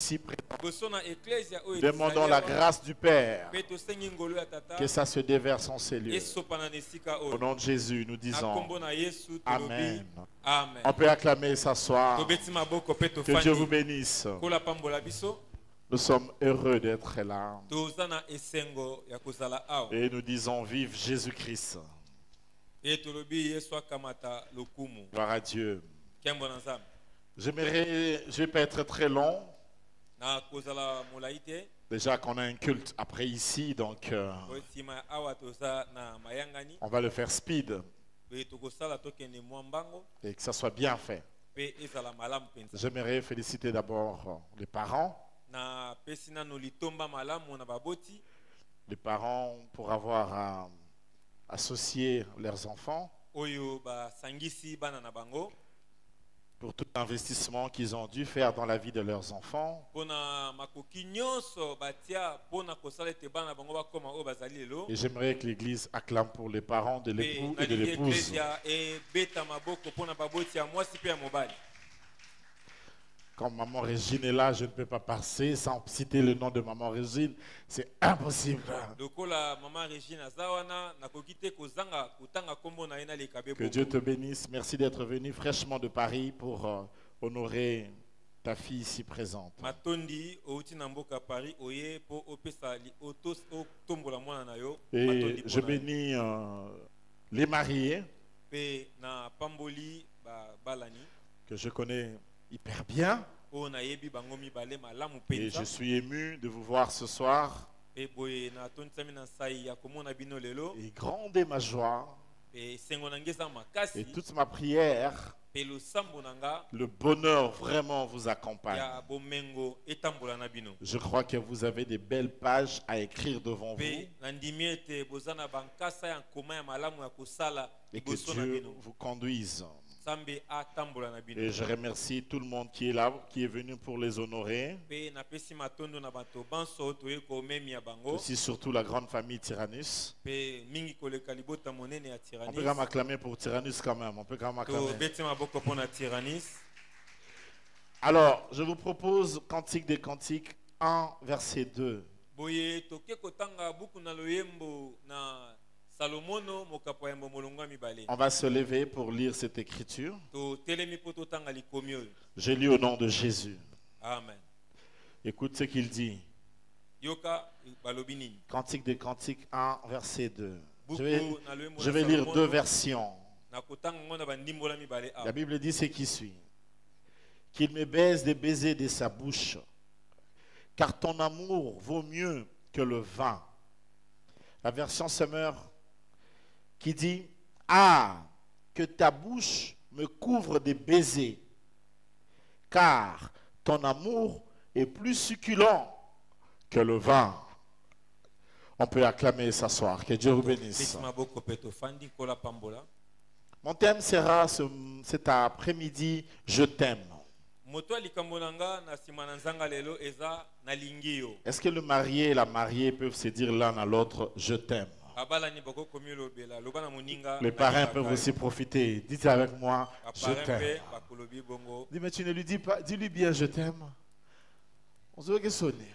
ici présents. Demandons la grâce du Père, que ça se déverse en ces lieux. Au nom de Jésus, nous disons Amen. Amen. On peut acclamer et s'asseoir. Que Dieu vous bénisse. Nous sommes heureux d'être là. Et nous disons vive Jésus-Christ. Gloire à Dieu. Je ne vais pas être très long. Déjà qu'on a un culte après ici, donc on va le faire speed. Et que ça soit bien fait. J'aimerais féliciter d'abord les parents. Les parents pour avoir associé leurs enfants pour tout l'investissement qu'ils ont dû faire dans la vie de leurs enfants. Et j'aimerais que l'Église acclame pour les parents de l'époux et de l'épouse. Quand maman Régine est là, je ne peux pas passer sans citer le nom de maman Régine. C'est impossible. Que Dieu te bénisse. Merci d'être venu fraîchement de Paris pour honorer ta fille ici présente. Et je bénis les mariés que je connais hyper bien. Et je suis ému de vous voir ce soir. Et grande est ma joie. Et toute ma prière, le bonheur vraiment vous accompagne. Je crois que vous avez des belles pages à écrire devant vous. Et que Dieu vous conduise. Et je remercie tout le monde qui est là, qui est venu pour les honorer. Aussi surtout la grande famille Tyrannus. On peut quand même acclamer pour Tyrannus quand même. On peut quand même acclamer. Alors, je vous propose Cantique des Cantiques 1, verset 2. On va se lever pour lire cette écriture. Je lis au nom de Jésus. Amen. Écoute ce qu'il dit. Cantique des Cantiques 1, verset 2. Je vais lire deux versions. La Bible dit ce qui suit. Qu'il me baise des baisers de sa bouche, car ton amour vaut mieux que le vin. La version Semeur qui dit « Ah, que ta bouche me couvre des baisers, car ton amour est plus succulent que le vin. » On peut acclamer et s'asseoir. Que Dieu vous bénisse. Mon thème sera cet après-midi « Je t'aime ». Est-ce que le marié et la mariée peuvent se dire l'un à l'autre « Je t'aime » ? Les parrains peuvent aussi profiter. Dites avec moi, je t'aime. Dis, mais tu ne lui dis pas, dis-lui bien, je t'aime. On se veut que sonner.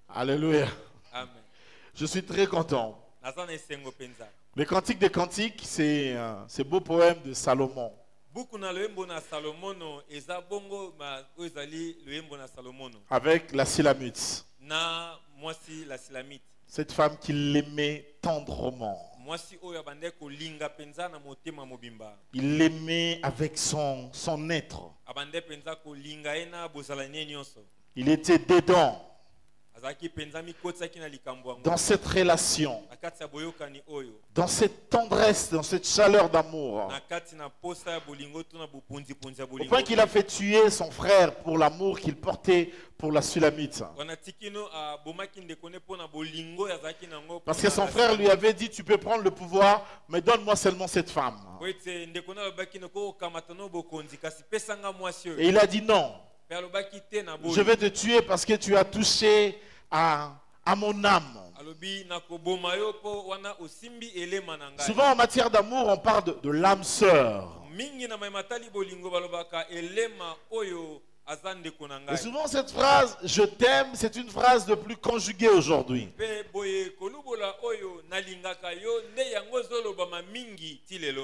Alléluia. Amen. Je suis très content. Le Cantique des Cantiques, c'est ce beau poème de Salomon. Avec la Silamite. Cette femme qui l'aimait tendrement. Il l'aimait avec son être. Il était dedans. Dans cette relation, dans cette tendresse, dans cette chaleur d'amour, au point qu'il a fait tuer son frère pour l'amour qu'il portait pour la Sulamite. Parce que son frère lui avait dit, tu peux prendre le pouvoir, mais donne-moi seulement cette femme. Et il a dit non. Je vais te tuer parce que tu as touché à mon âme. Souvent en matière d'amour, on parle de l'âme sœur. Et souvent cette phrase, je t'aime, c'est une phrase de plus conjuguée aujourd'hui.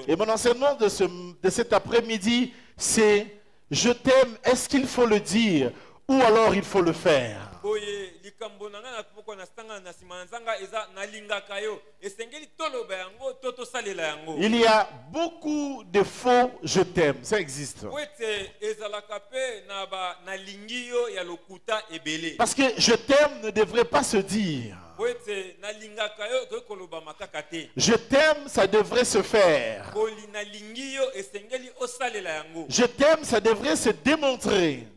Et mon enseignement de cet après-midi, c'est je t'aime, est-ce qu'il faut le dire ou alors il faut le faire? Il y a beaucoup de faux je t'aime, ça existe. Parce que je t'aime ne devrait pas se dire. Je t'aime, ça devrait se faire. Je t'aime, ça devrait se démontrer.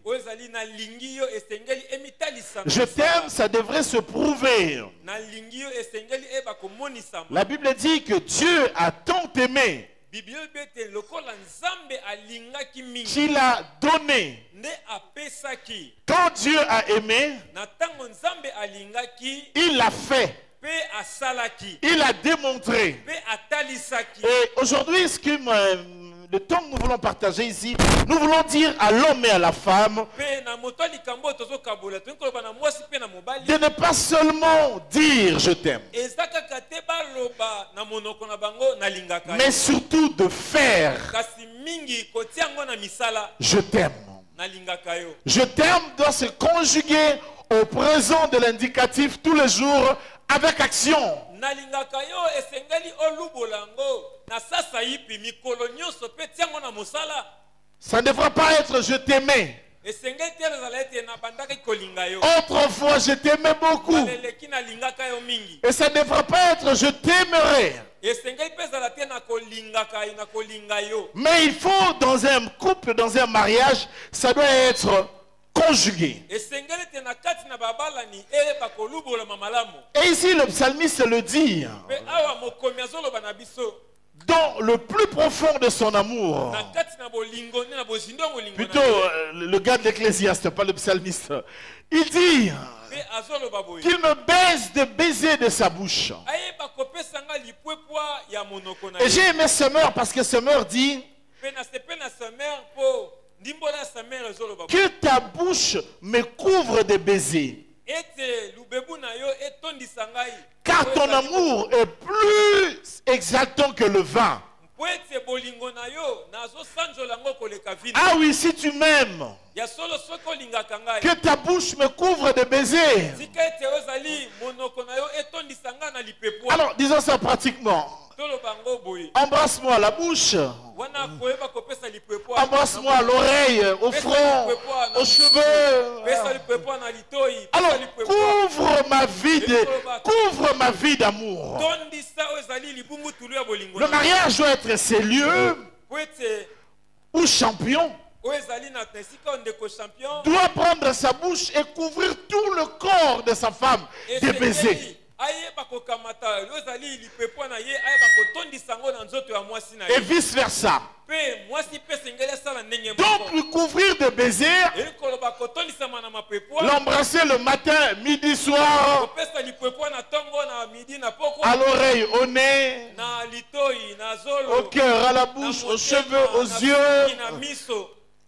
Je t'aime, ça devrait se prouver. La Bible dit que Dieu a tant aimé qu'il a donné. Quand Dieu a aimé, il l'a fait. Il a démontré. Et aujourd'hui, le temps que nous voulons partager ici, nous voulons dire à l'homme et à la femme de ne pas seulement dire je t'aime, mais surtout de faire je t'aime. Je t'aime doit se conjuguer au présent de l'indicatif tous les jours avec action. Ça ne devra pas être je t'aimais. Autrefois je t'aimais beaucoup. Et ça ne devra pas être je t'aimerai. Mais il faut dans un couple, dans un mariage, ça doit être conjugué. Et ici le psalmiste le dit, dans le plus profond de son amour. Plutôt le gars de l'Ecclésiaste, pas le psalmiste. Il dit qu'il me baise de baisers de sa bouche. Et j'ai aimé Semeur parce que Semeur dit que ta bouche me couvre de baisers. Car ton amour est plus exaltant que le vin. Ah oui, si tu m'aimes, que ta bouche me couvre de baisers. Alors, disons ça pratiquement. Embrasse-moi la bouche. Embrasse-moi l'oreille, au front, aux cheveux. Alors, couvre ma vie d'amour. Le mariage doit être ces lieux où champion doit prendre sa bouche et couvrir tout le corps de sa femme de baisers. Et vice versa. Donc lui couvrir de baisers, l'embrasser le matin, midi, soir, à l'oreille, au nez, au cœur, à la bouche, aux cheveux, aux yeux.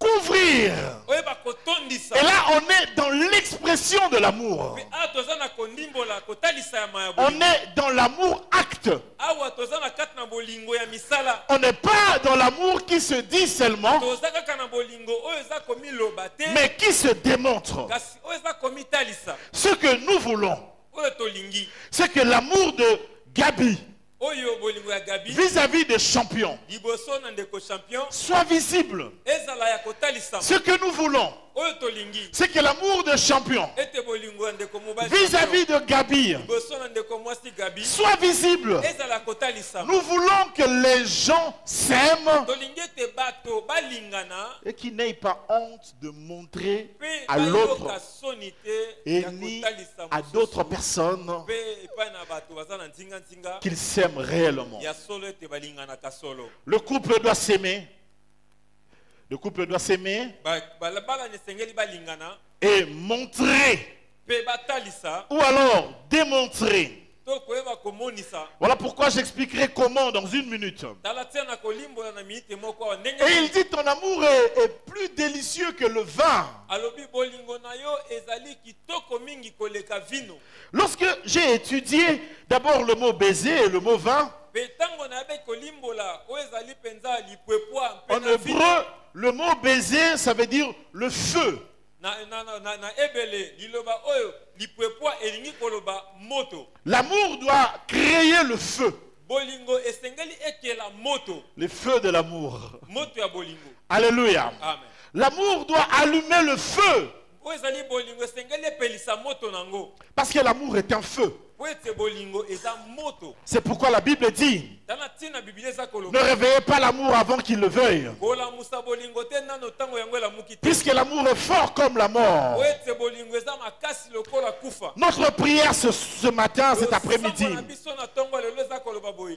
Couvrir. Et là on est dans l'expression de l'amour. On est dans l'amour acte. On n'est pas dans l'amour qui se dit seulement, mais qui se démontre. Ce que nous voulons, c'est que l'amour de Gabi vis-à-vis des champions soit visible. Ce que nous voulons, c'est que l'amour de champion vis-à-vis de Gabi soit visible. Nous voulons que les gens s'aiment et qu'ils n'aient pas honte de montrer à l'autre et ni à d'autres personnes qu'ils s'aiment réellement. Le couple doit s'aimer. Le couple doit s'aimer et montrer ou alors démontrer Voilà pourquoi j'expliquerai comment dans une minute. Et il dit ton amour est plus délicieux que le vin. Lorsque j'ai étudié d'abord le mot baiser et le mot vin, en hébreu, le mot baiser, ça veut dire le feu. L'amour doit créer le feu. Le feu de l'amour. Alléluia. L'amour doit allumer le feu. Parce que l'amour est un feu. C'est pourquoi la Bible dit: ne réveillez pas l'amour avant qu'il le veuille. Puisque l'amour est fort comme la mort. Notre prière ce matin, cet après-midi,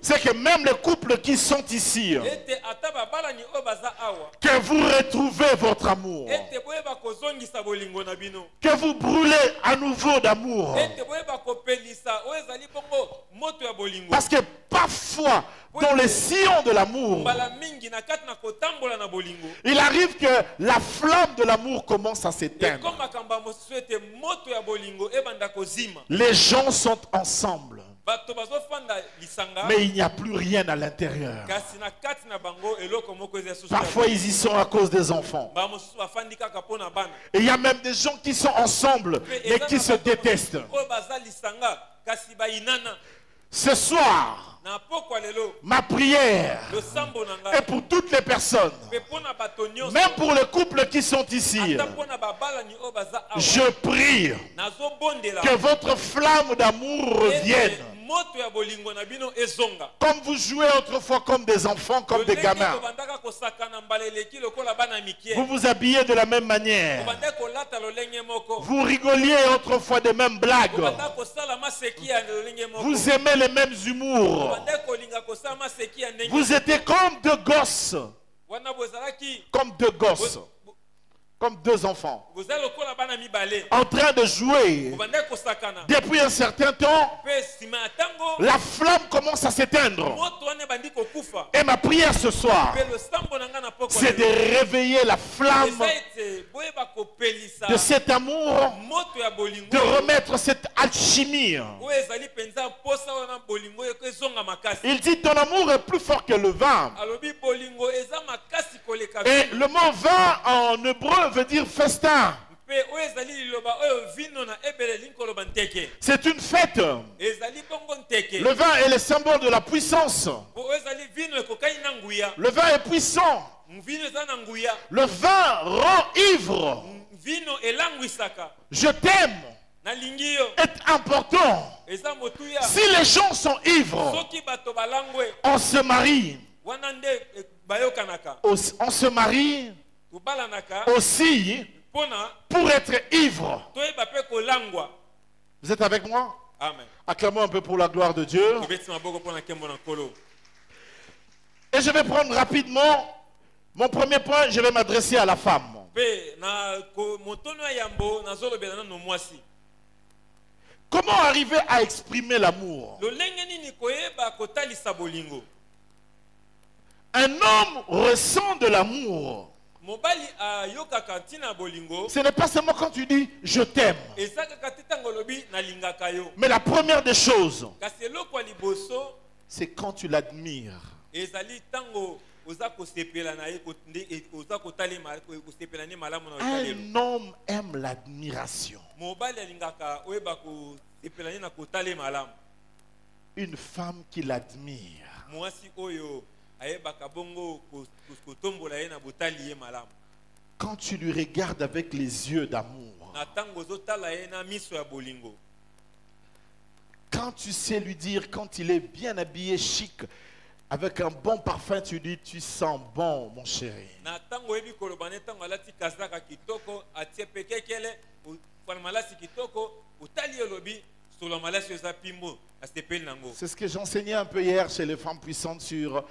c'est que même les couples qui sont ici, que vous retrouvez votre amour. Que vous brûlez à nouveau d'amour. Parce que parfois, dans les sillons de l'amour, il arrive que la flamme de l'amour commence à s'éteindre. Les gens sont ensemble, mais il n'y a plus rien à l'intérieur. Parfois ils y sont à cause des enfants. Et il y a même des gens qui sont ensemble mais qui se détestent. Ce soir, ma prière est pour toutes les personnes, même pour les couples qui sont ici. Je prie que votre flamme d'amour revienne. Comme vous jouez autrefois comme des enfants, comme des gamins. Vous vous habillez de la même manière. Vous rigoliez autrefois des mêmes blagues. Vous aimez les mêmes humours. Vous étiez comme deux gosses. Comme deux gosses. Comme deux enfants. En train de jouer. Depuis un certain temps, la flamme commence à s'éteindre. Et ma prière ce soir, c'est de réveiller la flamme de cet amour, de remettre cette alchimie. Il dit ton amour est plus fort que le vin. Et le mot vin en hébreu veut dire festin. C'est une fête. Le vin est le symbole de la puissance. Le vin est puissant. Le vin rend ivre. Je t'aime est important. Si les gens sont ivres, on se marie. On se marie aussi pour être ivre. Vous êtes avec moi? Amen. Acclamons un peu pour la gloire de Dieu. Et je vais prendre rapidement mon premier point. Je vais m'adresser à la femme. Comment arriver à exprimer l'amour? Un homme ressent de l'amour. Ce n'est pas seulement quand tu dis je t'aime. Mais la première des choses, c'est quand tu l'admires. Un homme aime l'admiration. Une femme qui l'admire. Quand tu lui regardes avec les yeux d'amour, quand tu sais lui dire, quand il est bien habillé, chic, avec un bon parfum, tu dis tu sens bon mon chéri. C'est ce que j'enseignais un peu hier chez les femmes puissantes sur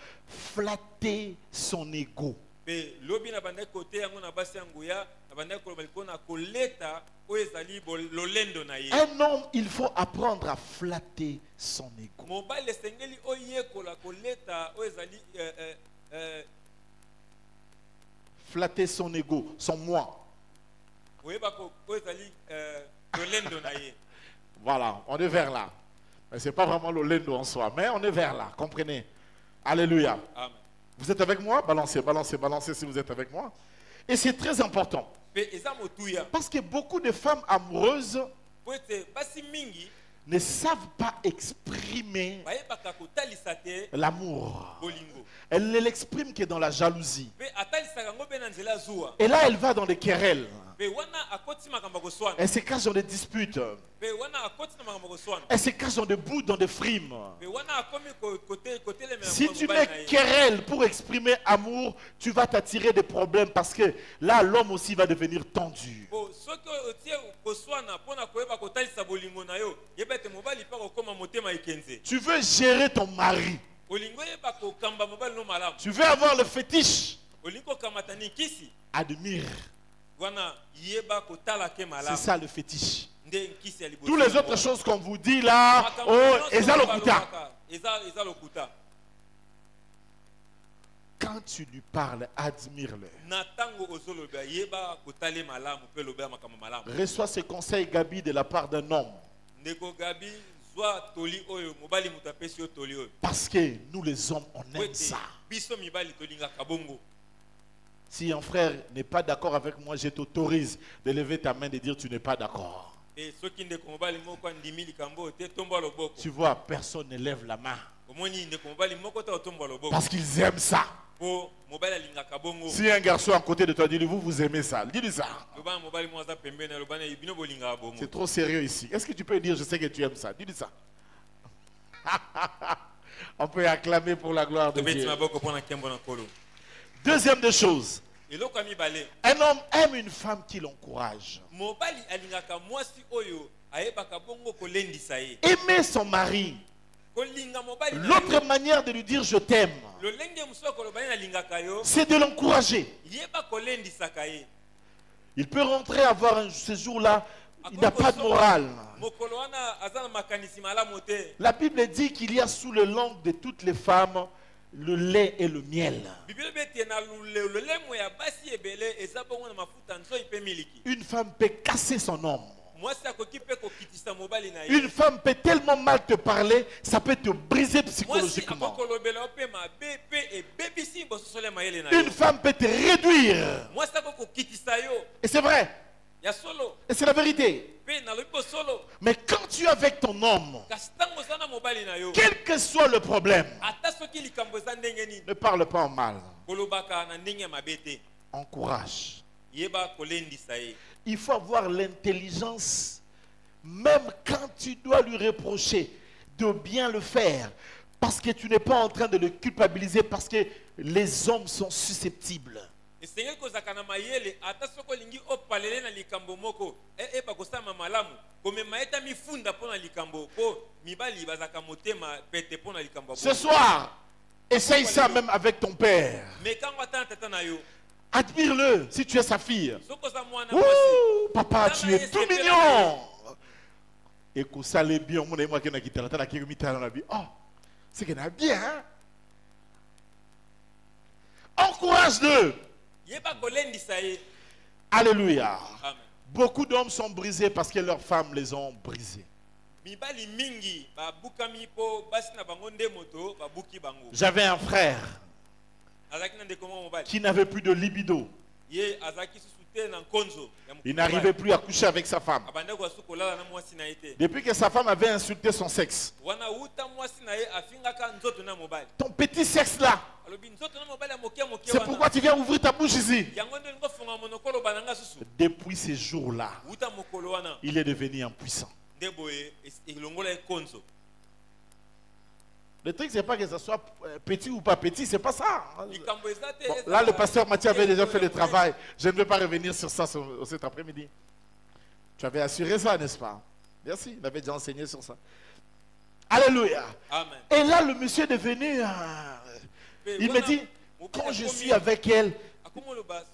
flatter son ego. pe lobi na banda côté yango na basi yanguya na banda ko balikona koleta o ezali lolendo na ye. Un homme, il faut apprendre à flatter son ego. Mobile esengeli o yekola koleta o ezali Flatter son ego, son moi. oyeba ko ezali lolendo na ye. Voilà, on est vers là. Mais ce n'est pas vraiment le lendo en soi, mais on est vers là, comprenez. Alléluia. Amen. Vous êtes avec moi? Balancez, balancez, balancez si vous êtes avec moi. Et c'est très important. Pe eza motuya. Parce que beaucoup de femmes amoureuses Po ete basi mingi ne savent pas exprimer bayebaka kotalisa te l'amour. bolingo. Elles ne l'expriment que dans la jalousie. Pe atalisaka yango pe na nzela zuwa. Et là, elle va dans les querelles. Pe wana akoti makambo koswana. Elle se cache dans des disputes. Pe wana akoti na makambo koswana. Elle se cache dans des bouts, dans des frimes. Pe wana akomi côté le même. Si tu mets querelle pour exprimer amour, tu vas t'attirer des problèmes parce que là, l'homme aussi va devenir tendu. Po soki otie koswana pona koyeba kotalisa bolingo na yo, yebete mobali pa kokoma motema ikenze. Tu veux gérer ton mari. Olingo yeba kokamba mobali no malamu. Tu veux avoir le fétiche. Olingo kamatani kisi. Admire. Wana yeba kotala ke malamu. C'est ça le fétiche. Nde kisi ali. Toutes les autres choses qu'on vous dit là, oh, eza lokuta. Eza lokuta. Quand tu lui parles, admire-le. Natango ozoloba yeba kotale malamu pe loba makama malamu. Reçois ce conseil, Gabi, de la part d'un homme. Ndeko Gabi zwa toli oyo mobali mutapesi yo toli oyo. Parce que nous les hommes, on aime ça. Biso mibali tolinga kabongo. Si un frère n'est pas d'accord avec moi, je t'autorise de lever ta main et de dire tu n'es pas d'accord. Et ceux qui ne mobali moko ndimi likambo te tomba loboko. Tu vois, personne ne lève la main. Omoni ndeko mobali moko ta tomba loboko. Parce qu'ils aiment ça. Po mobali alinga kabongo. Si un garçon à côté de toi dit vous aimez ça, dis-lui ça. Loba mobali mo za pembeni lobana ibino bolinga bongo. C'est trop sérieux ici. Est-ce que tu peux dire je sais que tu aimes ça? Dis-lui ça. On peut acclamer pour la gloire de Dieu. Deuxième des choses. Un homme aime une femme qui l'encourage. Aimer son mari. L'autre manière de lui dire je t'aime, c'est de l'encourager. Il peut rentrer avoir un séjour là, il n'a pas de morale. La Bible dit qu'il y a sous le langue de toutes les femmes le lait et le miel. Une femme peut casser son homme. Une femme peut tellement mal te parler, ça peut te briser psychologiquement. Une femme peut te réduire. Et c'est vrai. Et c'est la vérité. Mais quand tu es avec ton homme, quel que soit le problème, ne parle pas en mal. Encourage. Il faut avoir l'intelligence, même quand tu dois lui reprocher, de bien le faire. Parce que tu n'es pas en train de le culpabiliser, parce que les hommes sont susceptibles. Ce soir, essaye ça même avec ton père. Admire-le si tu es sa fille. Ouh, papa, tu es tout mignon. Et que ça l'est bien, mon ami qui n'a quitté la terre, qui a mis la vie. Oh, c'est qu'il a bien. Hein? Encourage-le. Alléluia. Amen. Beaucoup d'hommes sont brisés parce que leurs femmes les ont brisés. J'avais un frère qui n'avait plus de libido. Il n'arrivait plus à coucher avec sa femme. Depuis que sa femme avait insulté son sexe. Ton petit sexe là. C'est pourquoi tu viens ouvrir ta bouche ici. Depuis ces jours-là, il est devenu impuissant. Le truc, c'est pas que ça soit petit ou pas petit, c'est pas ça. Bon, là, le pasteur Mathieu avait déjà fait le travail. Je ne vais pas revenir sur ça cet après-midi. Tu avais assuré ça, n'est-ce pas? Merci, il avait déjà enseigné sur ça. Alléluia. Amen. Et là, le monsieur est devenu... il me dit, quand je suis avec elle,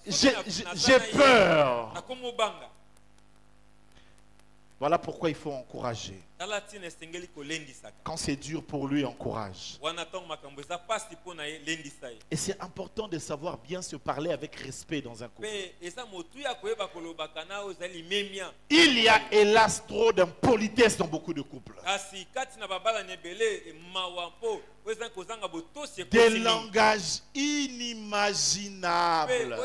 J'ai peur. Voilà pourquoi il faut encourager. Quand c'est dur pour lui, encourage. Et c'est important de savoir bien se parler avec respect dans un couple. Il y a hélas trop d'impolitesse dans beaucoup de couples. Des langages inimaginables.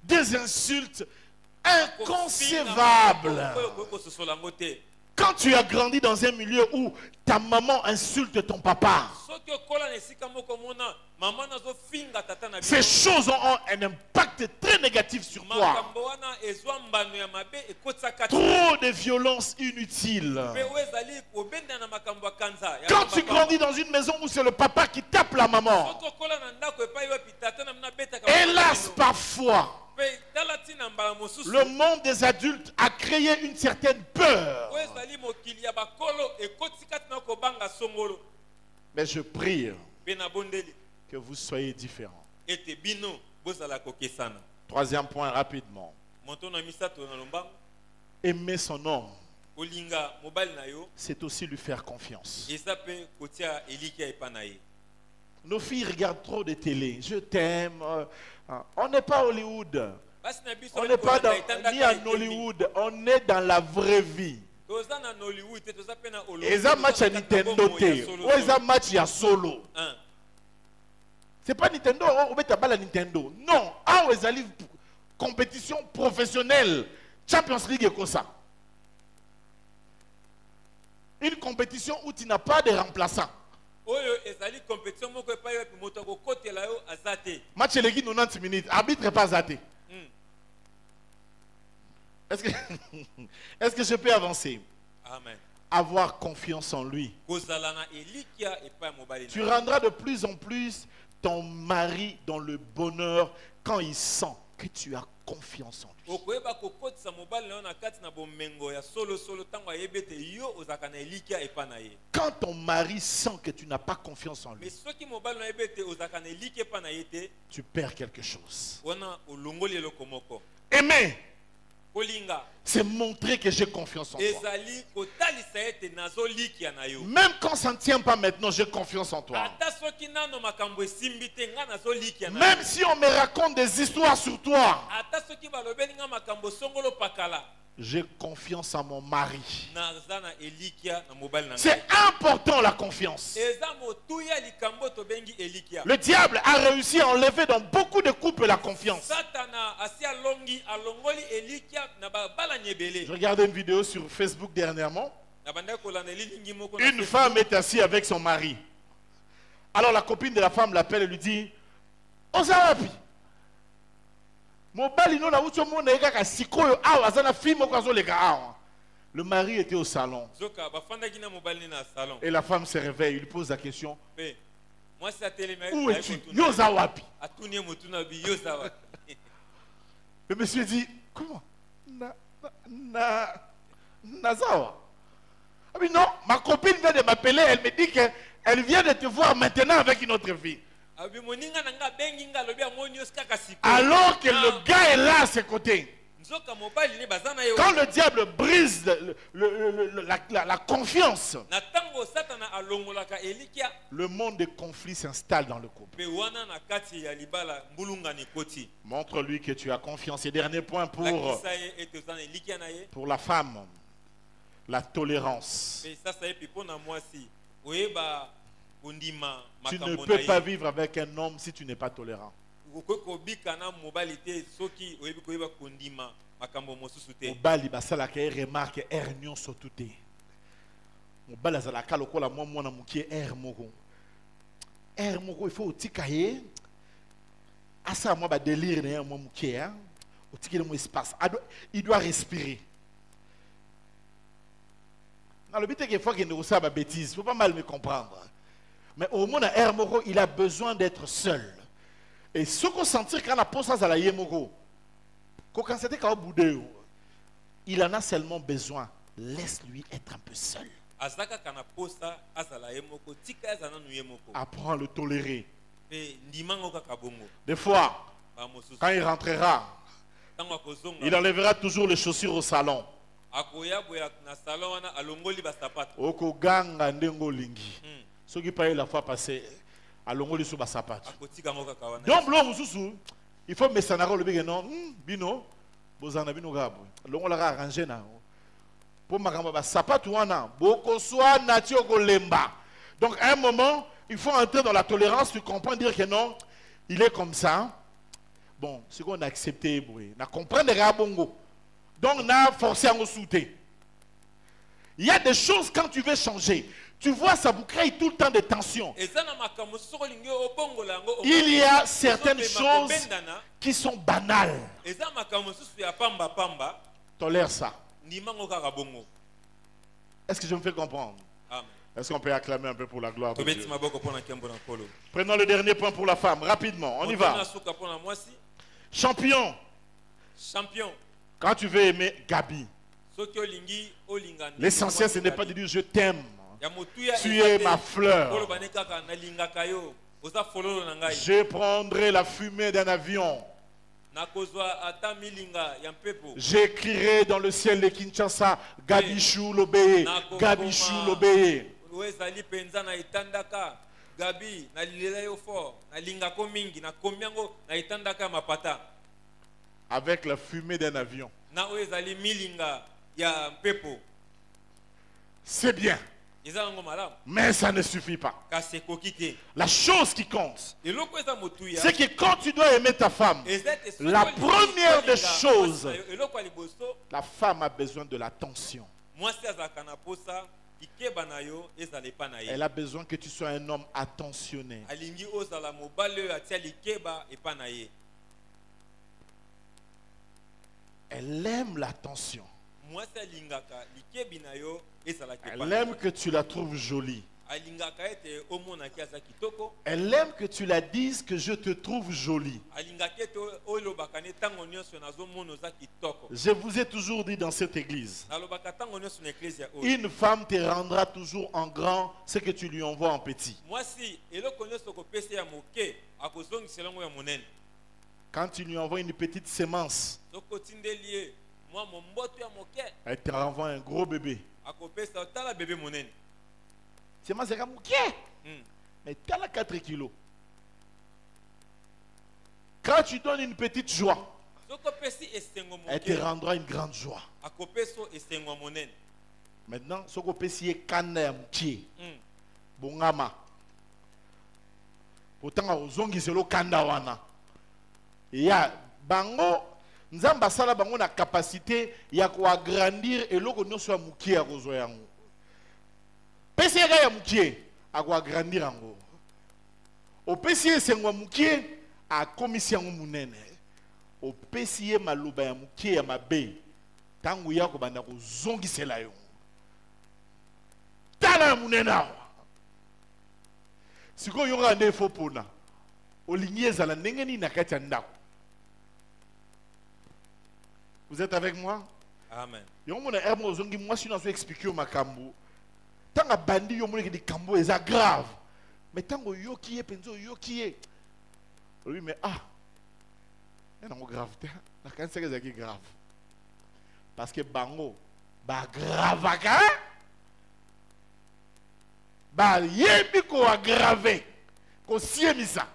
Des insultes inconcevable. Quand tu as grandi dans un milieu où ta maman insulte ton papa, ces choses ont un impact très négatif sur toi. Trop de violence inutile. Quand tu grandis dans une maison où c'est le papa qui tape la maman, hélas parfois, le monde des adultes a créé une certaine peur. Mais je prie que vous soyez différents. Troisième point rapidement. Aimer son homme, c'est aussi lui faire confiance. Nos filles regardent trop de télé. Je t'aime. On n'est pas à Hollywood. On n'est pas ni en Hollywood. On est dans la vraie vie. Et ça match à Nintendo. Ou ça match à solo. C'est pas Nintendo. On met ta balle à Nintendo. Non. Ah, vous allez compétition professionnelle. Champions League et comme ça. Une compétition où tu n'as pas de remplaçant. Match élégué 90 minutes. Arbitre pas zaté. Est-ce que je peux avancer? Amen. Avoir confiance en lui. Tu rendras de plus en plus ton mari dans le bonheur quand il sent que tu as confiance en lui. Quand ton mari sent que tu n'as pas confiance en lui, tu perds quelque chose. Aimer, c'est montrer que j'ai confiance en toi. Même quand ça ne tient pas maintenant, j'ai confiance en toi. Même si on me raconte des histoires sur toi, j'ai confiance en mon mari. C'est important la confiance. Le diable a réussi à enlever dans beaucoup de couples la confiance. Je regardais une vidéo sur Facebook dernièrement. Une femme est assise avec son mari. Alors la copine de la femme l'appelle et lui dit: Ozawapi. Le mari était au salon. Et la femme se réveille, il pose la question: où es-tu? Yozawapi. Le monsieur dit: comment? Nazawa. Ah oui, non, ma copine vient de m'appeler, elle me dit qu'elle vient de te voir maintenant avec une autre fille. Alors que le gars est là à ses côtés. Quand le diable brise la confiance, le monde des conflits s'installe dans le couple. Montre-lui que tu as confiance. Et dernier point pour la femme, la tolérance. Tu ne peux pas vivre avec un homme si tu n'es pas tolérant. Mobali basalaka remarque er nyonso tuté. Mobali azalaka lokola mwana mukie er moko. Er moko il faut otikaye. Asa moi ba délire na mwa mukie hein. Otikele mo espace. Il doit respirer. Dans le but que fois qu'il ne sait pas bêtise, il faut pas mal me comprendre. Mais au moins à er moko, il a besoin d'être seul. Et ce qu'on sentit quand la pose à la yemoko, quand c'était quand boudé, il en a seulement besoin. Laisse-lui être un peu seul. Apprends à le tolérer. pe ndimango kaka bongo Des fois, ba mosusu quand il rentrera, tango akozonga il enlèvera toujours les chaussures au salon. akoya boya na salon wana alongoli ba sapato Okoganga ndengo lingi. Ce qui paye la fois passée, alongoli sous ba sapato. akotika ngo kaka wana Donc, l'homme sous, il faut me sanaro le big non, bino, bozana bino gabo. Longo la arrangé na. Pour makamba ba sapato wana, boko soit natio ko lemba. Donc, à un moment, il faut entrer dans la tolérance, tu comprends, dire que non, il est comme ça. Bon, c'est qu'on a accepté, on a compris les rabongo. Donc, on a forcé à nous souter. Il y a des choses, quand tu veux changer, tu vois, ça vous crée tout le temps des tensions. Il y a certaines choses qui sont banales. Tolère ça. Est-ce que je me fais comprendre? Amen. Est-ce qu'on peut acclamer un peu pour la gloire de Dieu? Champion. Prenons le dernier point pour la femme, rapidement, on y va. Champion. Quand tu veux aimer Gabi, l'essentiel ce n'est pas de dire je t'aime, tu es ma fleur. Je prendrai la fumée d'un avion. J'écrirai dans le ciel de Kinshasa, Gabichou l'obéé, Gabichou l'obéé. Avec la fumée d'un avion. C'est bien. Mais ça ne suffit pas. La chose qui compte, c'est que quand tu dois aimer ta femme, la première des choses, la femme a besoin de l'attention. Elle a besoin que tu sois un homme attentionné. Elle aime l'attention. Elle aime que tu la trouves jolie. Elle aime que tu la dises que je te trouve jolie. Je vous ai toujours dit dans cette église, une femme te rendra toujours en grand ce que tu lui envoies en petit. Quand tu lui envoies une petite sémence, elle te renvoie un gros bébé. Sémence c'est comme mais tu as 4 kilos. Quand tu donnes une petite joie, elle te rendra une grande joie. Maintenant, ce que tu es kanda mtie, bongama. Pourtant, ozongi selo kanda wana. Ya bango nzamba sala bango na capacité ya ko agrandir eloko nyonso ya mukie ya kozwa yango. Pesi ya mukie a ko agrandir yango. O pesi esengwa mukie a komisi yango munene. O pesi maloba ya mukie ya mabe tangu ya ko banda ko zongisela yo. Tala munene awa. Siko yo ngande fo pona. Olingi ezala ndenge ni na kati ya ndako. Vous êtes avec moi? Amen. Moi, je suis expliqué au Makambo. Tant que bandi, yo mona que des cambo est grave. Mais tant que yo qui est penzo yo qui est. Oui mais c'est grave. La cancer est grave. Parce que bango ba grave ka. Ba yebi ko aggravé. Ko siemisa.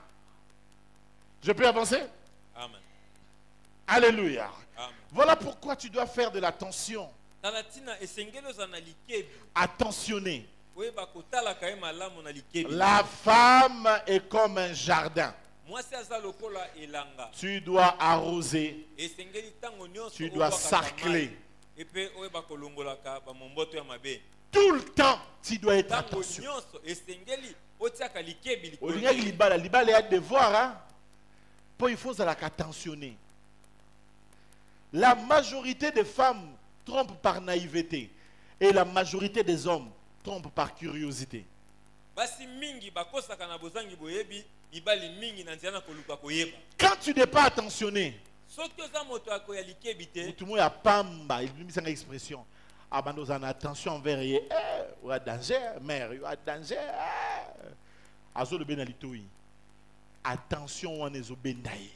Je peux avancer? Amen. Alléluia. Amen. Voilà pourquoi tu dois faire de l'attention. Attentionner. La femme est comme un jardin. Tu dois arroser. Tu dois sarcler. Tout le temps, tu dois être attention. Il y a devoir. Il faut attentionner. La majorité des femmes trompent par naïveté et la majorité des hommes trompent par curiosité. Quand tu n'es pas attentionné, tout le monde a pamba, il met une expression. Ah ben nous en attention envers il y a danger, mère, il y a danger. Azo le benalitoui. attention wana ezobenda ye.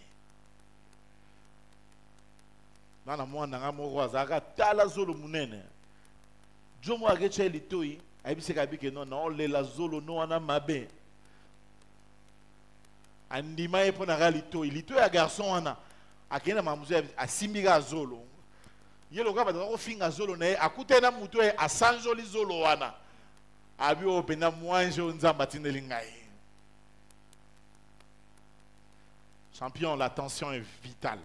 Nana mwana nga moko azaka tala zolo munene. Jomo agecha litoi ayibiseka bike non non lela zolo no wana mabe. Andima ye pona ga litoi ya garçon wana akena mamuzo asimbika zolo. Yelo ka ba ko finga zolo na ye akutena mutu e asanjoli zolo wana. Abi opena mwanje nzamba tineli ngai. Champion, la tension est vitale.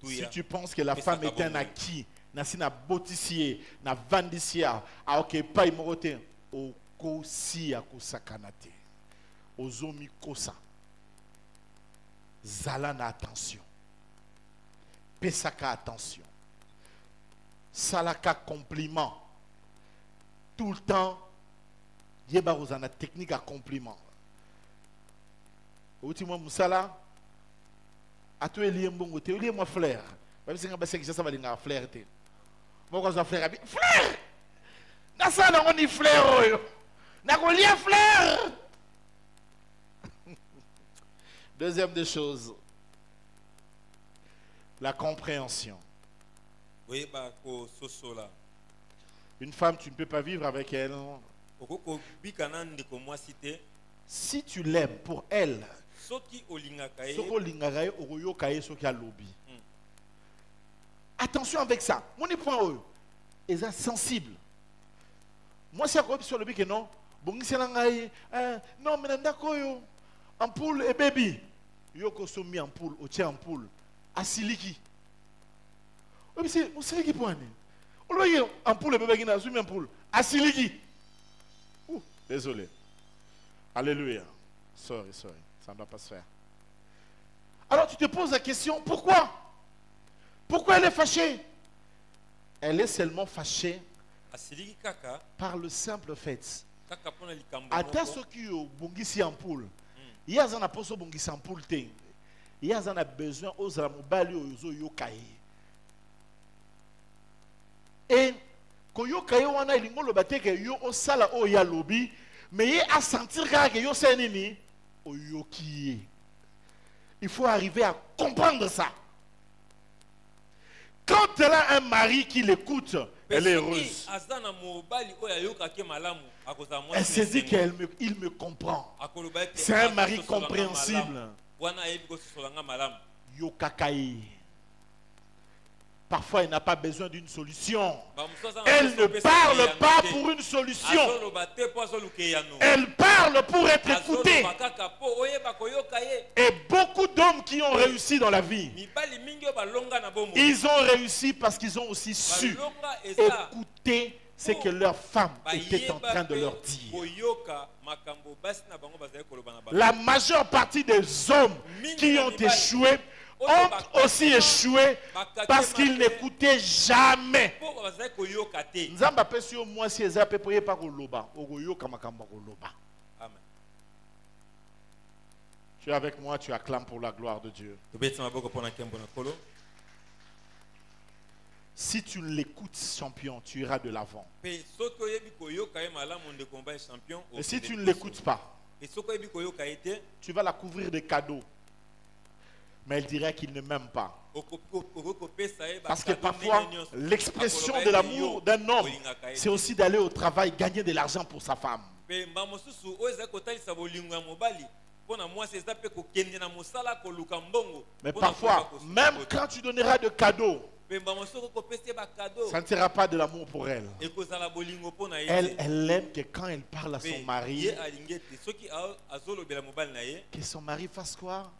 Si tu penses que la femme est un acquis, na botissier, na vandisia, a ok pas imoroté, o kosi a kosakanate, ozomi kosa, zalana attention, pesaka attention, salaka compliment, tout le temps, yeba rozana technique à compliment. Outima musala ato elie mbongo te elie moi fleur ba singa ba sekisa ba linga fleur te moko za fleur abi fleur na sala ngoni fleur oyo na ko lie fleur. Deuxième des choses, la compréhension. Une femme, tu ne peux pas vivre avec elle si tu l'aimes pour elle. Attention avec ça. Mon point est sensible. Moi, c'est à sur le bic non. Bon, c'est non, mais d'accord, ampoule et baby. Yoko somi ampoule, au tien ampoule. Asiliki. Oui, c'est on sait qui point. On le voit ampoule et bébé qui n'a soumi ampoule. Asiliki. Désolé. Alléluia. Sorry. Ça ne doit pas se faire. Alors tu te poses la question, pourquoi? Pourquoi elle est fâchée? Elle est seulement fâchée par le simple fait. Ata soki yo bongisi ampoule. Il y a un poso bongisi ampoule te. Il y a un besoin aux amobali ozo yokai. Et ko yokai wana ilingo lo bateke yo osala o ya lobi, mais il a sentir que yo senini o yoki. Il faut arriver à comprendre ça. Quand elle a un mari qui l'écoute, elle est heureuse. Elle se dit qu'il me comprend. C'est un mari compréhensible. Yokakai. Parfois, elle n'a pas besoin d'une solution. Elle ne parle pas pour une solution. Elle parle pour être écoutée. Et beaucoup d'hommes qui ont réussi dans la vie, ils ont réussi parce qu'ils ont aussi su écouter ce que leur femme était en train de leur dire. La majeure partie des hommes qui ont échoué ont aussi échoué parce qu'ils n'écoutaient jamais. Tu es avec moi, tu acclames pour la gloire de Dieu. Si tu l'écoutes, champion, tu iras de l'avant. Et si tu ne l'écoutes pas, tu vas la couvrir de cadeaux. Mais elle dirait qu'il ne m'aime pas. Parce que parfois, l'expression de l'amour d'un homme, c'est aussi d'aller au travail, gagner de l'argent pour sa femme. Mais parfois, même quand tu donneras de cadeaux, ça ne sera pas de l'amour pour elle. Elle aime que quand elle parle à son mari, que son mari fasse quoi?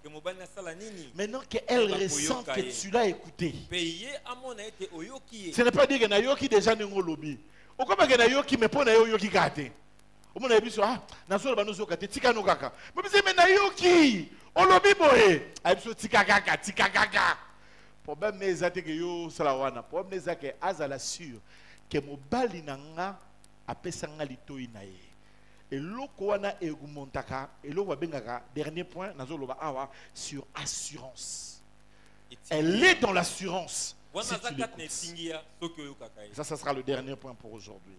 Maintenant qu'elle ressente que tu l'as écouté. Ce n'est pas dire que Nayoki déjà n'est pas lobby. Ou comme que Nayoki me pone Nayoki gâté. Au moins Nayoki ah Nasola banozo gâté tika no kaka. Mais Nayoki au lobby boy. Aïbso tika kaka tika kaka. Problème n'est pas que yo salawana. Problème n'est pas que azala sûr que mobali nanga apesanga litoi nae. Et loko wana egumontaka et lo wabengaka dernier point nazoloba awa sur assurance. Elle est dans l'assurance. Si tu l'écoutes. Ça sera le dernier point pour aujourd'hui.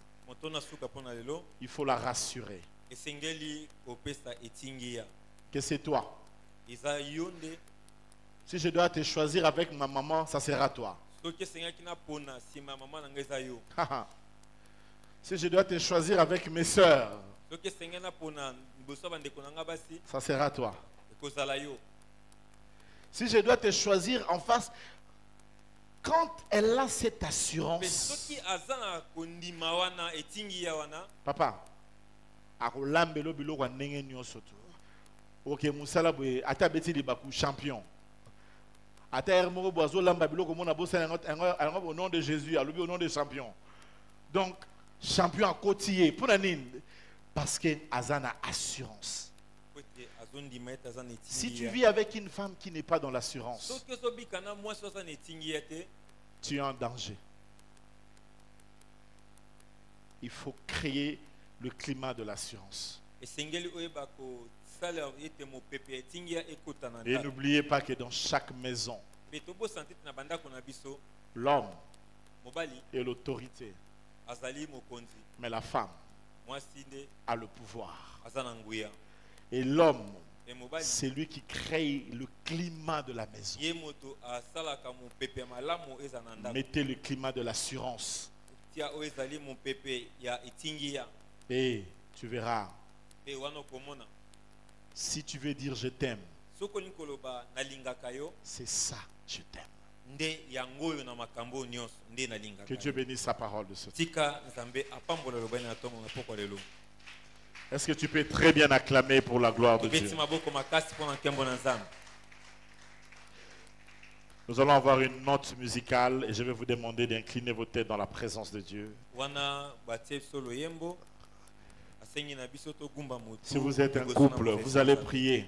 Il faut la rassurer. esengeli kopesa etingia que c'est toi. eza yonde Si je dois te choisir avec ma maman, ça sera toi. soki esengaki na pona sima mama na ngai eza yo Si je dois te choisir avec mes sœurs, soki esengeli na pona liboso ya bandeko na ngai basi ça sera toi. ekozala yo. Si je dois te choisir en face, quand elle a cette Mpe assurance, soki aza na kondima wana etingia wana papa, akolambelo biloko ya ndenge nyonso tu. Ok, musala boye ata beti libaku champion. Ata hermoro boazo lamba biloko mona bosa au nom de Jésus, alobi au nom de champion. Donc champion à côté pour nani parce que azana assurance. po ete azondima ete aza na Si tu etingia. vis avec une femme qui n'est pas dans l'assurance, soki ozobika na mwasi oyo aza na etingia te tu es en danger. Il faut créer le climat de l'assurance. esengeli oyeba kosala ete mopepe ya etingia ekota na Et ndako. n'oubliez pas que dans chaque maison, Mpe tobosana tete na bandako na biso l'homme mobali est l'autorité, azali mokonzi, mais la femme mwasi nde a le pouvoir. aza na nguya. Et l'homme, E mobali c'est lui qui crée le climat de la maison. ye moto asalaka mopepe ya malamu eza na ndako. Mettez le climat de l'assurance tia oyo ezali mopepe ya etingia et tu verras. mpe wana okomona Si tu veux dire je t'aime, soki olingi koloba nalingaka yo c'est ça, je t'aime. nde yango oyo na makambo oyo nyonso nde nalingaka Que Dieu yo. bénisse sa parole de ce temps. tika nzambe apambola lobani na ntongo na pokwa lelo. Est-ce que tu peux très bien acclamer pour la gloire de tobeti Dieu? maboko makasi mpo na nkembo na nzambe. Nous allons avoir une note musicale et je vais vous demander d'incliner vos têtes dans la présence de Dieu. Wana batie biso loyembo asengi na biso togumba motu. Si vous êtes un liboso na couple, mopesa vous allez Nzambe. prier.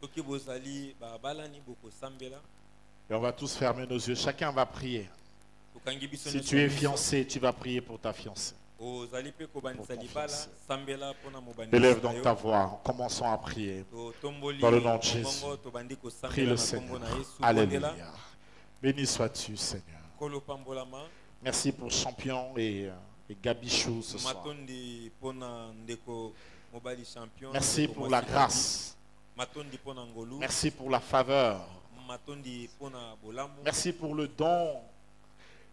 soki bozali babalani bokosambela Et on va tous fermer nos yeux. Chacun va prier. tokangi biso Si nyonso tu es biso. fiancé, tu vas prier pour ta fiancée. ozali mpe kobanisa Pour ton libala fiancé. sambela mpona mobandisi Élève na donc yo. ta voix. Commençons à prier. totomboli Dans le nom de bongo, Jésus. tobandi Prie kosambela le na nkombo Seigneur. na Yesu. Alléluia. Bondela, Béni sois-tu, Seigneur. kolo pambolama Merci pour Champion et Gabichou ce soir. matondi mpona ndeko mobali champion. Merci ndeko pour mwasi la David. grâce. matondi mpona ngolu. Merci pour la faveur. matondi mpona bolamu. Merci pour le don.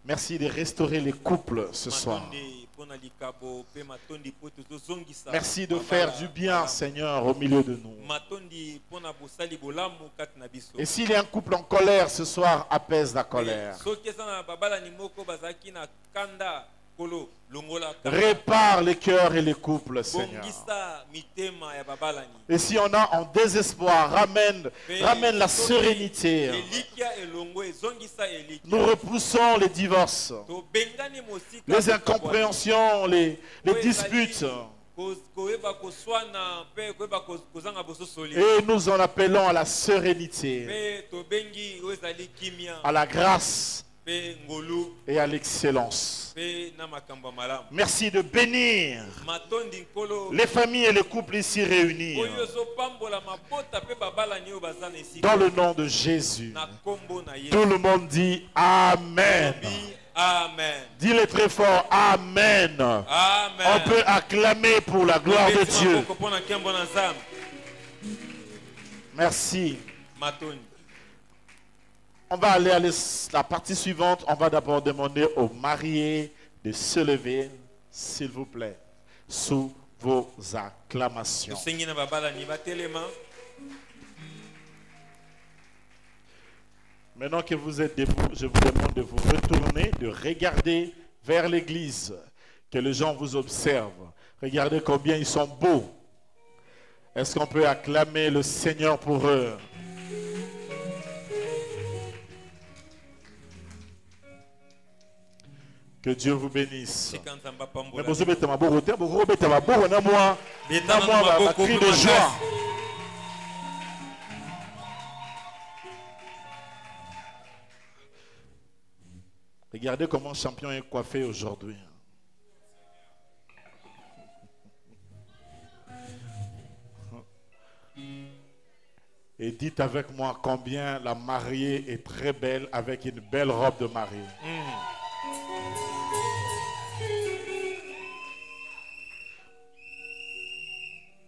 Merci de restaurer les couples ce soir. matondi mpona likabo mpe matondi po tozozongisa Merci de mabala faire du bien, malamu. Seigneur, au milieu de nous. matondi mpona bosali bolamu kati na biso. Et s'il y a un couple en colère ce soir, apaise la colère. soki eza na babalani moko bazalaki na kanda kolo longola kanda. Répare les cœurs et les couples, Seigneur. bongisa mitema ya babalani. Et si on a en désespoir, ramène la sérénité. elikia elongo ezongisa elikia. Nous repoussons les divorces, tobengani mosika les incompréhensions, les disputes. koyeba koswana mpe koyeba kozanga bososoli. Et nous en appelons à la sérénité, mpe tobengi oyo ezali kimia à la grâce mpe ngolu et à l'excellence. mpe na makambo ya malamu. Merci de bénir matondi nkolo les familles et les couples ici réunis. oyo ezopambola mabota mpe babalani oyo baza na esika Dans le nom de Jésus. na nkombo na Yesu. Tout le monde dit Amen. Amen. Dis-le très fort, Amen. Amen. On peut acclamer pour la gloire de Tobeti Dieu. maboko mpona nkembo na nzambe. Merci. matondi On va aller à la partie suivante. On va d'abord demander aux mariés de se lever, s'il vous plaît, sous vos acclamations. tosengi na babalani batelema. Maintenant que vous êtes debout, je vous demande de vous retourner, de regarder vers l'église, que les gens vous observent. Regardez combien ils sont beaux. Est-ce qu'on peut acclamer le Seigneur pour eux? Que Dieu vous bénisse. Sika nzambe Mais apambola. vous avez ma beau côté, vous avez ma beau, on a moi, Beta na ma maboko cri mpe de makasi. joie. Regardez comment Champion est coiffé aujourd'hui. Et dites avec moi combien la mariée est très belle avec une belle robe de mariée.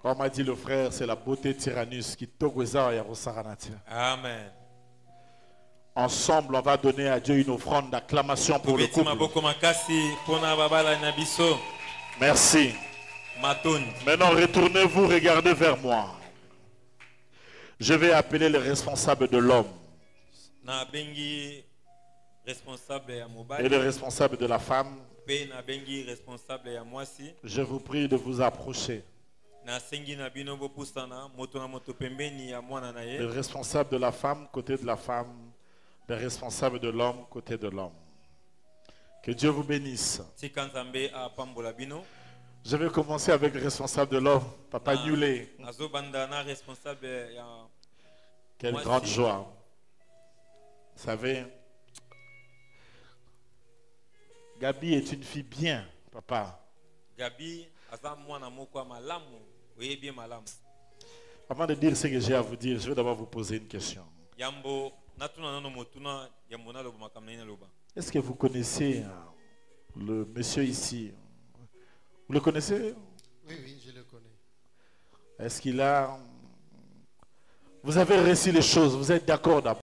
Comme a dit le frère, c'est la beauté tyrannus qui togweza ya rosaranati. Amen. Ensemble, on va donner à Dieu une offrande d'acclamation pour le couple. Merci. Maintenant, retournez-vous, regardez vers moi. Je vais appeler les responsables de l'homme et les responsables de la femme. Je vous prie de vous approcher. Les responsables de la femme, côté de la femme. Les responsables de l'homme, côté de l'homme. Que Dieu vous bénisse. Je vais commencer avec le responsable de l'homme, Papa Nulé. Quelle grande joie. Vous savez, Gabi est une fille bien, papa. Avant de dire ce que j'ai à vous dire, je vais d'abord vous poser une question. Est-ce que vous connaissez le monsieur ici? Vous le connaissez? Oui, oui, je le connais. Est-ce qu'il a... Vous avez réussi les choses, vous êtes d'accord d'abord?